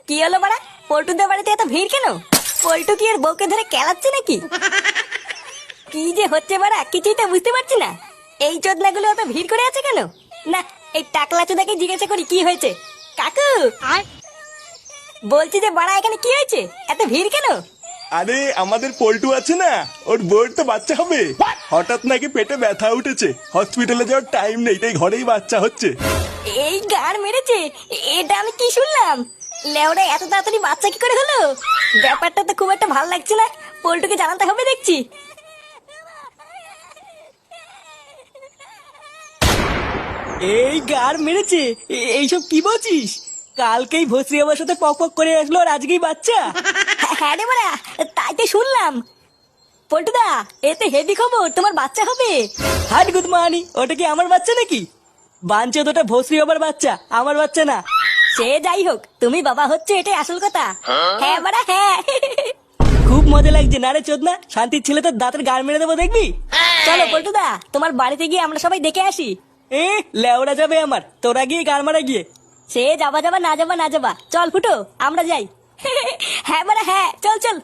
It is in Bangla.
কি হলো বাড়া? পল্টুদের বাড়িতে এত ভিড় কেন? পল্টু কি এর বউকে ধরে কেলাচ্ছে নাকি? কি যে হচ্ছে বাড়া, কিছুই তো বুঝতে পারছি না। এই চোদনাগুলো অত ভিড় করে আছে কেন? না, এই টাকলা চোদাকে জিজ্ঞাসা করি কি হয়েছে। কাকু, বলছি যে বাড়া এখানে কি হয়েছে, এত ভিড় কেন? আরে আমাদের পল্টু আছে না, ওর বউর তো বাচ্চা হবে। হঠাৎ নাকি পেটে ব্যথা উঠেছে, হসপিটালে যাওয়ার টাইম নেই, তাই ঘরেই বাচ্চা হচ্ছে। এই গাড় মেরেছে? এটা আমি কি শুনলাম? লেওরা এত তাড়াতাড়ি বাচ্চা কি করে হলো? ব্যাপারটা তো খুব একটা ভালো লাগছে না। পল্টুকে জানাতে হবে দেখছি। এই গার মেরেছে? এইসব কি বলছিস? কালকেই ভস্রী আমার সাথে পক পক করে আসলো আর আজকেই বাচ্চা? হ্যাঁ রে বড়া, তাই তো শুনলাম। পল্টুদা, এতে হেভি খবর, তোমার বাচ্চা হবে। হাট গুদমানি, ওটা কি আমার বাচ্চা নাকি? বাঞ্চোদ, ওটা ভস্রী বাবার বাচ্চা, আমার বাচ্চা না। সে যাই হোক, তুমি বাবা হচ্ছে এটাই আসল কথা। হ্যাঁ বড়া, হ্যাঁ। খুব মজা লাগছে না রে চোদনা? শান্তির ছেলে তোর দাঁতের গাড় মেরে দেবো, দেখবি? চলো পল্টুদা, তোমার বাড়িতে গিয়ে আমরা সবাই দেখে আসি। এ লেওড়া যাবে আমার, তোরা গিয়ে গাড় মারা গিয়ে। সে যাবা যাবা না যাবা না যাবা, চল ফুটো আমরা যাই। হ্যাঁ বড়া, হ্যাঁ, চল চল।